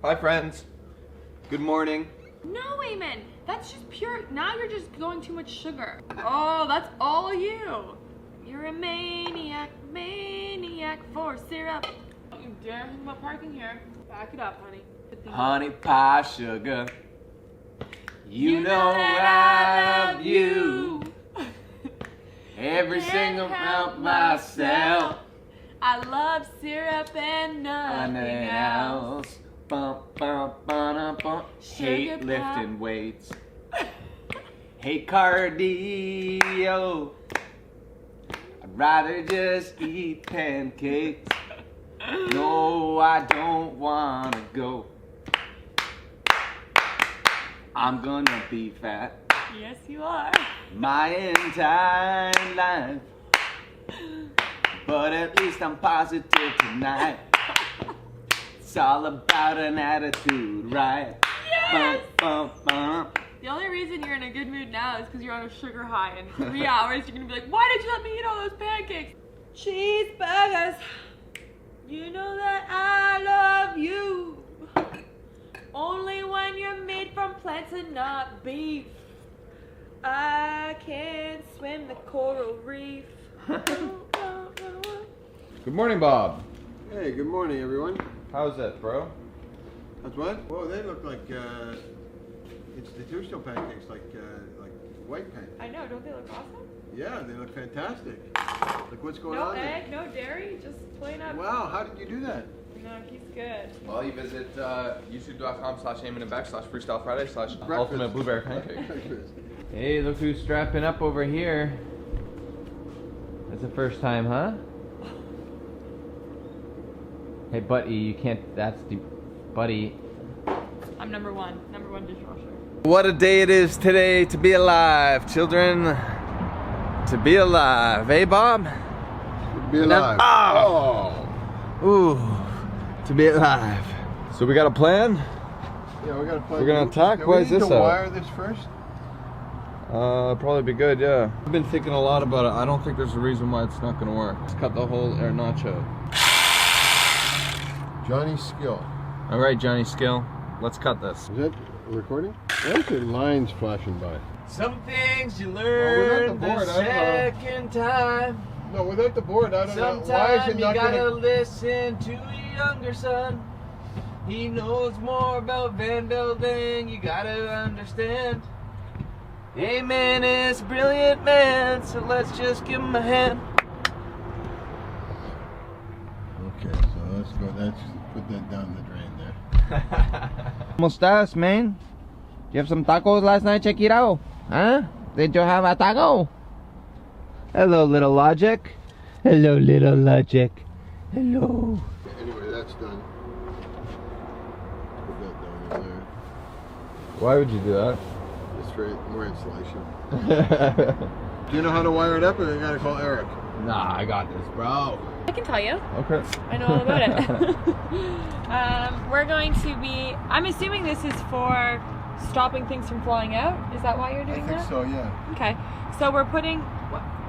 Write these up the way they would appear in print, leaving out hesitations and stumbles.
Hi friends. Good morning. No, Eamon, that's just pure. Now you're just going too much sugar. Oh, that's all you. You're a maniac for syrup. Don't you dare think about parking here. Back it up, honey. Honey pie sugar. You know I love you. Every single out myself. I love syrup and nothing else. Bum, bum, bum, bum. Hate lifting weights. Hate cardio. I'd rather just eat pancakes. No, I don't wanna go. I'm gonna be fat. Yes, you are. My entire life. But at least I'm positive tonight. It's all about an attitude, right? Yes! Bum, bum, bum. The only reason you're in a good mood now is because you're on a sugar high. In 3 hours, you're gonna be like, why did you let me eat all those pancakes? Cheeseburgers. You know that I love you. Only when you're made from plants and not beef. I can't swim the coral reef. Good morning, Bob. Hey, good morning, everyone. How's that, bro? That's what? Whoa, they look like institutional pancakes, like white pancakes. I know, don't they look awesome? Yeah, they look fantastic. Look what's going No on egg, no dairy, just plain up. there. Wow, how did you do that? No, he's good. Well, you visit youtube.com/Eamon Bec /Freestyle Friday /Ultimate Blueberry Pancake. Hey, look who's strapping up over here. That's the first time, huh? Hey, buddy, you can't. That's the buddy. I'm number one dishwasher. What a day it is today to be alive, children. To be alive, eh, Bob? Be alive. Oh. Ooh, to be alive. So we got a plan? Yeah, we got to play. We're gonna attack? Why is this We need to out? wire this first. Probably be good, yeah. I've been thinking a lot about it. I don't think there's a reason why it's not gonna work. Just cut the whole air notch out. Johnny Skill. All right, Johnny Skill, let's cut this. Is that recording? Why are lines flashing by? Some things you without learn the board, the I don't know. second time. No, without the board, I don't know. Why is Sometimes it you not gotta gonna... listen to your younger son. He knows more about van building, you gotta understand. Eamon is a brilliant man, so let's just give him a hand. Okay, so let's go. Let's put that down the drain there. ¿Cómo estás, man? Did you have some tacos last night, Chiquito? Huh? Did you have a taco? Hello, little logic. Hello, little logic. Hello. Anyway, that's done. Put that down in there. Why would you do that? Just for more insulation. Do you know how to wire it up, or you gotta call Eric? Nah, I got this, bro. I can tell you. Okay. I know all about it. We're going to be, I'm assuming this is for stopping things from flying out. Is that why you're doing I think that? so, yeah. Okay. So we're putting,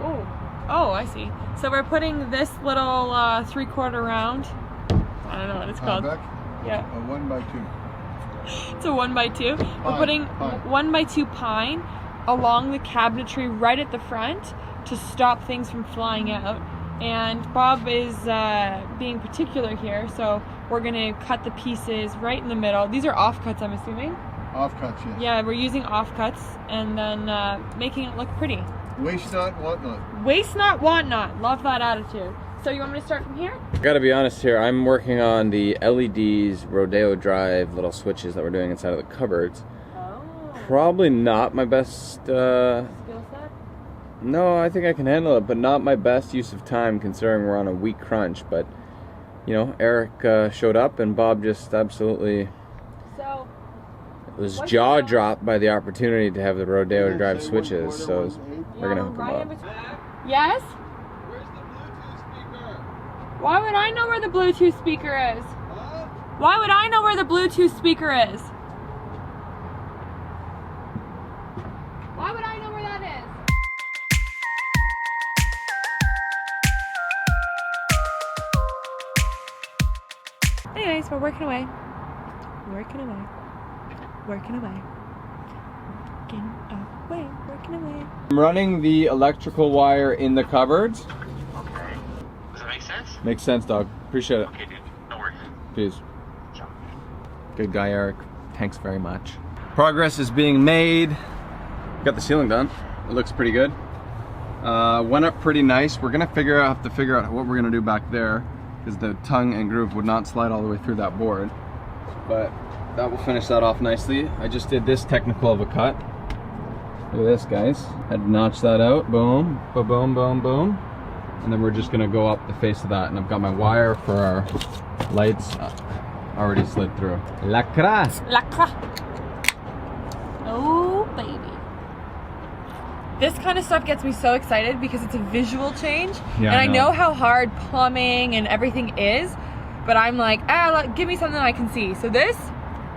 oh, I see. So we're putting this little 3/4 round. I don't know what it's called. Beck? Yeah. A 1x2. It's a 1x2. We're putting Pine. 1x2 pine along the cabinetry right at the front to stop things from flying out. And Bob is being particular here, so we're gonna cut the pieces right in the middle. These are offcuts, I'm assuming. Offcuts, yes. Yeah, we're using offcuts and then making it look pretty. Waste not, want not. Waste not, want not. Love that attitude. So you want me to start from here? I gotta be honest here, I'm working on the LEDs, Rodeo Drive little switches that we're doing inside of the cupboards. Oh. Probably not my best, Skill set? no, I think I can handle it, but not my best use of time considering we're on a week crunch. But, you know, Eric showed up and Bob just absolutely So, was what's jaw your- dropped by the opportunity to have the Rodeo Drive Say switches, 1/4, so 1/8. we're gonna hook them right in up. between. Yes? Where's the Bluetooth speaker? Why would I know where the Bluetooth speaker is? Why would I know where the Bluetooth speaker is? Why would I know where that is? Anyways, we're working away. working away, working away, working away. I'm running the electrical wire in the cupboards. Okay. Does that make sense? Makes sense, dog. Appreciate it. Okay, dude. No worries. Peace. Ciao. Good guy, Eric. Thanks very much. Progress is being made. Got the ceiling done. It looks pretty good. Went up pretty nice. We're gonna have to figure out what we're gonna do back there, because the tongue and groove would not slide all the way through that board. But that will finish that off nicely. I just did this technical of a cut. Look at this, guys. Had to notch that out. Boom, ba-boom, boom, boom. And then we're just gonna go up the face of that. And I've got my wire for our lights already slid through. Lacra! Lacra. Oh, baby. This kind of stuff gets me so excited because it's a visual change. Yeah, and I know how hard plumbing and everything is, but I'm like, give me something I can see. So this.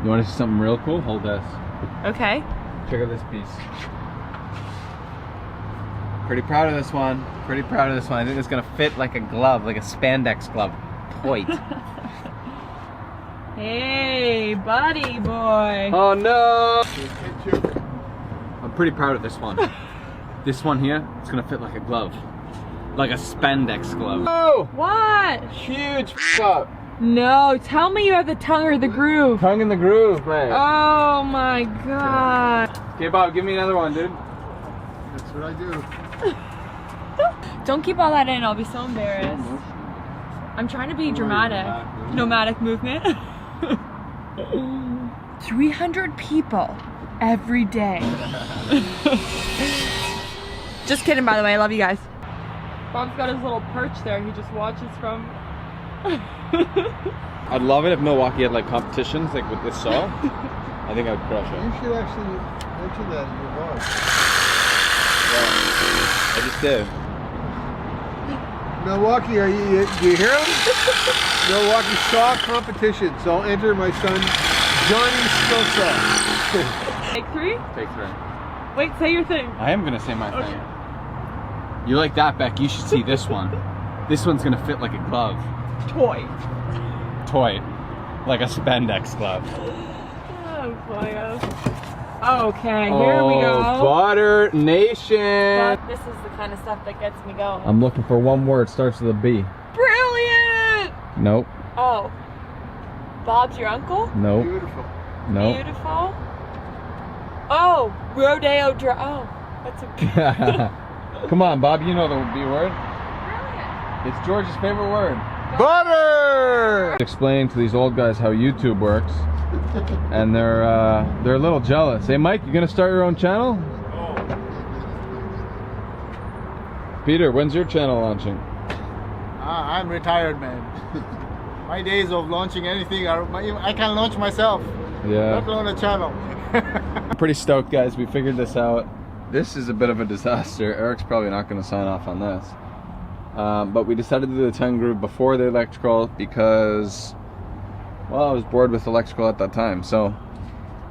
You wanna see something real cool? Hold this. Okay. Check out this piece. Pretty proud of this one. Pretty proud of this one. I think it's gonna fit like a glove, like a spandex glove. Toit. Hey, buddy boy. Oh no! I'm pretty proud of this one. This one here, it's gonna fit like a glove. Like a spandex glove. Oh! What? Huge up. No, tell me you have the tongue or the groove. Tongue in the groove, man. Oh my god. Okay, Bob, give me another one, dude. That's what I do. Don't keep all that in, I'll be so embarrassed. I'm trying to be dramatic. Nomadic movement. 300 people every day. Just kidding, by the way, I love you guys. Bob's got his little perch there, he just watches from. I'd love it if Milwaukee had like competitions like with this saw. I think I'd crush it. You should actually mention that in your vlog. I just did. Milwaukee, do you hear him? Milwaukee saw competition, so I'll enter my son Johnny's skill saw. Take 3? Take 3. Wait, say your thing. I am gonna say my thing. You like that, Beck? You should see this one. This one's gonna fit like a glove. Toy. Like a spandex glove. Oh boy. Okay, here we go. Butter Nation. But this is the kind of stuff that gets me going. I'm looking for one word. Starts with a B. Brilliant! Nope. Oh. Bob's your uncle? Nope. Beautiful. Nope. Beautiful. Oh, rodeo Oh, that's a Come on, Bob. You know the B word. brilliant. It's George's favorite word. Butter! Explaining to these old guys how YouTube works, and they're a little jealous. Hey, Mike, you gonna start your own channel? Peter, when's your channel launching? I'm retired, man. My days of launching anything I can launch myself. Yeah. Let alone a channel. I'm pretty stoked, guys. We figured this out. This is a bit of a disaster. Eric's probably not going to sign off on this. But we decided to do the tongue groove before the electrical because, well, I was bored with electrical at that time. So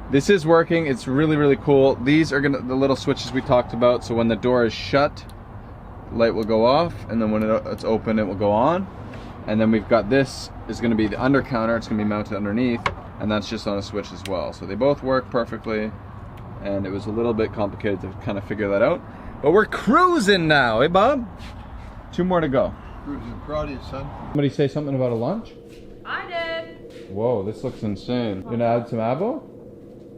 this is working. It's really, really cool. These are the little switches we talked about. So when the door is shut, light will go off, and then when it's open, it will go on. And then we've got this is going to be the under counter. It's going to be mounted underneath, and that's just on a switch as well. So they both work perfectly, and it was a little bit complicated to kind of figure that out. But we're cruising now, eh, Bob? 2 more to go. Cruising, proud of you, son. Somebody say something about a lunch? I did. Whoa, this looks insane. You gonna add some avo?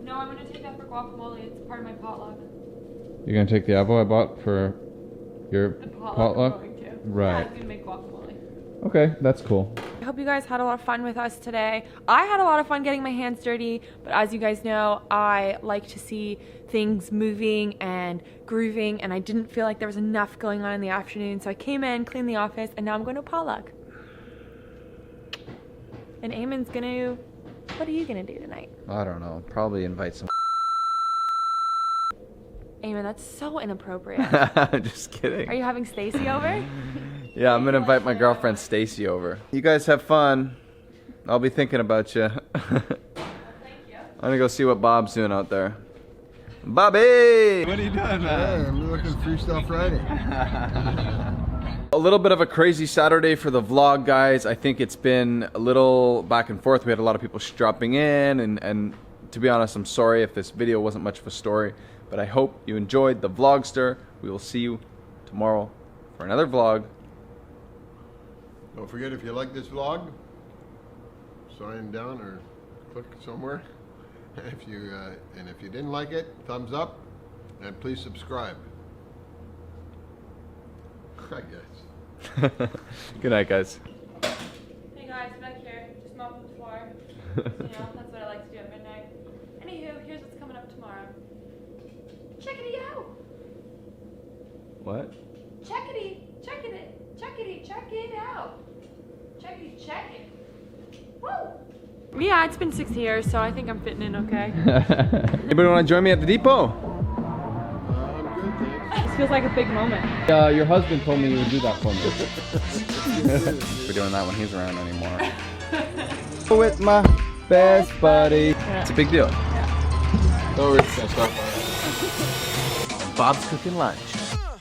No, I'm gonna take that for guacamole. It's part of my potluck. You're gonna take the avo I bought for your The potluck. potluck? I'm going to. Right. Yeah, I'm gonna make guacamole. Okay, that's cool. I hope you guys had a lot of fun with us today. I had a lot of fun getting my hands dirty, but as you guys know, I like to see things moving and grooving, and I didn't feel like there was enough going on in the afternoon, so I came in, cleaned the office, and now I'm going to potluck. And Eamon's gonna, what are you gonna do tonight? I don't know, probably invite some. Eamon, that's so inappropriate. Just kidding. Are you having Stacy over? Yeah, I'm gonna invite my girlfriend Stacy over. You guys have fun. I'll be thinking about you. Thank you. I'm gonna go see what Bob's doing out there. Bobby! What are you doing, Hey, I'm looking Freestyle Friday. A little bit of a crazy Saturday for the vlog, guys. I think it's been a little back and forth. We had a lot of people dropping in, and to be honest, I'm sorry if this video wasn't much of a story, but I hope you enjoyed the vlogster. We will see you tomorrow for another vlog. Don't forget, if you like this vlog, sign down or click somewhere. If you and if you didn't like it, thumbs up, and please subscribe. I guess. Good night, guys. Hey guys, back here, just mopping the floor. You know, that's what I like to do at midnight. Anywho, here's what's coming up tomorrow. Check it out. What? Check it out. Check it out. Check it. Woo! Yeah, it's been 6 years, so I think I'm fitting in okay. Anybody want to join me at the depot? I'm good, thanks. This feels like a big moment. Your husband told me you would do that for me. We're doing that when he's around anymore. With my best buddy. It's a big deal. Yeah. Oh, we're just gonna start. Bob's cooking lunch.